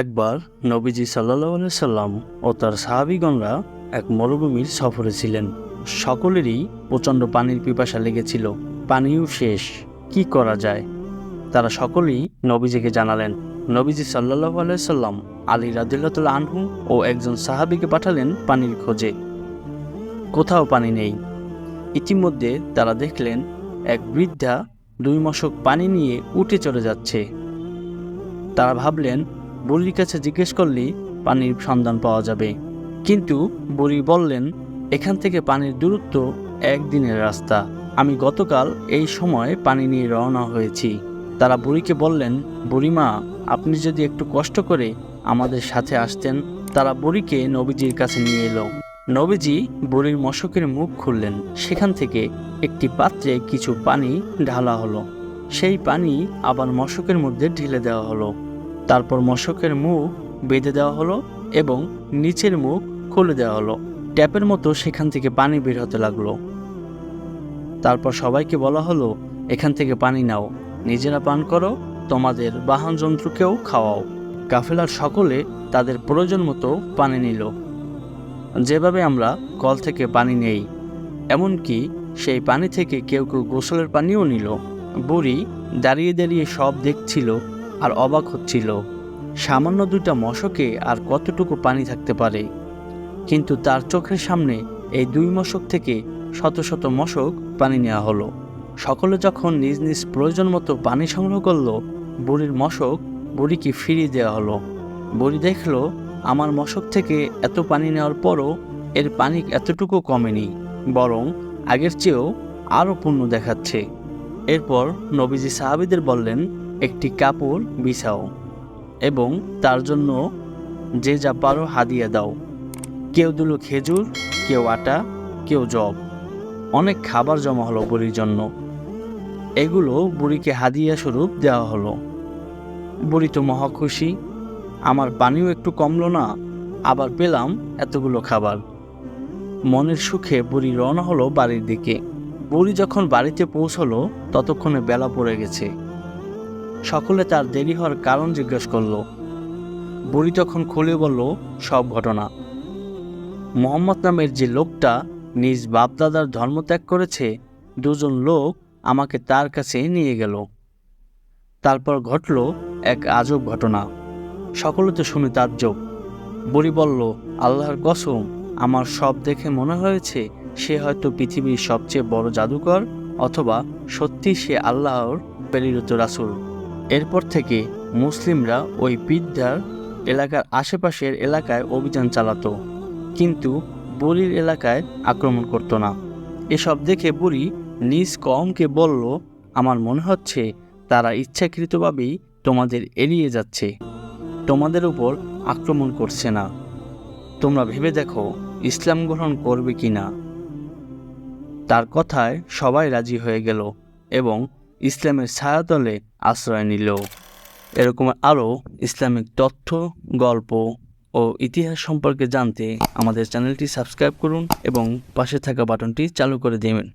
একবার নবীজি সাল্লাল্লাহু আলাইহি সাল্লাম ও তার সাহাবীগণরা এক মরুভূমির সফরে ছিলেন। সকলেরই প্রচণ্ড পানির পিপাসা লেগেছিল। পানিও শেষ, কি করা যায়? তারা সকলেই নবীজিকে জানালেন। নবীজি সাল্লাল্লাহু আলাইহি সাল্লাম আলী রাদিয়াল্লাহু তাআলা আনহু ও একজন সাহাবীকে পাঠালেন পানির খোঁজে। কোথাও পানি নেই। ইতিমধ্যে তারা দেখলেন এক বৃদ্ধা 2 মশক পানি নিয়ে উঠে চলে যাচ্ছে। তারা ভাবলেন বুড়ির কাছে জিজ্ঞেস করলেই পানির সন্ধান পাওয়া যাবে। কিন্তু বুড়ি বললেন, এখান থেকে পানির দূরত্ব 1 দিনের রাস্তা। আমি গতকাল এই সময় পানি নিয়ে রওনা হয়েছি। তারা বুড়িকে বললেন, বুড়িমা, আপনি যদি একটু কষ্ট করে আমাদের সাথে আসতেন। তারা বুড়িকে নবীজির কাছে নিয়ে এলো। নবীজি বুড়ির মশকের মুখ খুললেন। সেখান থেকে একটি পাত্রে কিছু পানি ঢালা হলো। সেই পানি আবার মশকের মধ্যে ঢেলে দেওয়া হলো। তারপর মশকের মুখ বেঁধে দেওয়া হলো এবং নিচের মুখ খুলে দেওয়া হলো। ট্যাপের মতো সেখান থেকে পানি বের হতে লাগলো। তারপর সবাইকে বলা হলো, এখান থেকে পানি নাও, নিজেরা পান করো, তোমাদের বাহন যন্ত্রকেও খাওয়াও। কাফেলার সকলে তাদের প্রয়োজন মতো পানি নিল, যেভাবে আমরা কল থেকে পানি নেই। এমনকি সেই পানি থেকে কেউ কেউ গোসলের পানিও নিল। বুড়ি দাঁড়িয়ে দাঁড়িয়ে সব দেখছিল আর অবাক হচ্ছিল। সামান্য 2টা মশকে আর কতটুকু পানি থাকতে পারে? কিন্তু তার চোখের সামনে এই 2 মশক থেকে শত শত মশক পানি নেওয়া হলো। সকলে যখন নিজ নিজ প্রয়োজন মতো পানি সংগ্রহ করলো, বুড়ির মশক বুড়িকে ফিরিয়ে দেওয়া হলো। বুড়ি দেখলো, আমার মশক থেকে এত পানি নেওয়ার পরও এর পানি এতটুকু কমেনি, বরং আগের চেয়েও আরও পূর্ণ দেখাচ্ছে। এরপর নবীজি সাহাবীদের বললেন, একটি কাপড় বিছাও এবং তার জন্য যে যা পারো হাদিয়া দাও। কেউ দিল খেজুর, কেউ আটা, কেউ জব। অনেক খাবার জমা হলো বুড়ির জন্য। এগুলো বুড়িকে হাদিয়া স্বরূপ দেওয়া হলো। বুড়ি তো মহা খুশি, আমার পানিও একটু কমলো না, আবার পেলাম এতগুলো খাবার। মনের সুখে বুড়ি রওনা হলো বাড়ির দিকে। বুড়ি যখন বাড়িতে পৌঁছলো ততক্ষণে বেলা পড়ে গেছে। সকলে তার দেরি হওয়ার কারণ জিজ্ঞেস করলো। বুড়ি তখন খুলে বলল সব ঘটনা। মোহাম্মদ নামের যে লোকটা নিজ বাপদাদার ধর্ম ত্যাগ করেছে, 2 জন লোক আমাকে তার কাছে নিয়ে গেল। তারপর ঘটল এক আজব ঘটনা। সকলে তো শুনে তাজ্জব। বুড়ি বলল, আল্লাহর কসম, আমার সব দেখে মনে হয়েছে সে হয়তো পৃথিবীর সবচেয়ে বড় জাদুকর, অথবা সত্যি সে আল্লাহর প্রেরিত রাসূল। এরপর থেকে মুসলিমরা ওই বৃদ্ধার এলাকার আশেপাশের এলাকায় অভিযান চালাতো, কিন্তু বুড়ির এলাকায় আক্রমণ করত না। এসব দেখে বুড়ি নিজ কওমকে বলল, আমার মনে হচ্ছে তারা ইচ্ছাকৃতভাবেই তোমাদের এড়িয়ে যাচ্ছে, তোমাদের উপর আক্রমণ করছে না। তোমরা ভেবে দেখো ইসলাম গ্রহণ করবে কি না। তার কথায় সবাই রাজি হয়ে গেল এবং ইসলামের ছায়াতলে আশ্রয় নিল। এরকম আরও ইসলামিক তথ্য, গল্প ও ইতিহাস সম্পর্কে জানতে আমাদের চ্যানেলটি সাবস্ক্রাইব করুন এবং পাশে থাকা বাটনটি চালু করে দেবেন।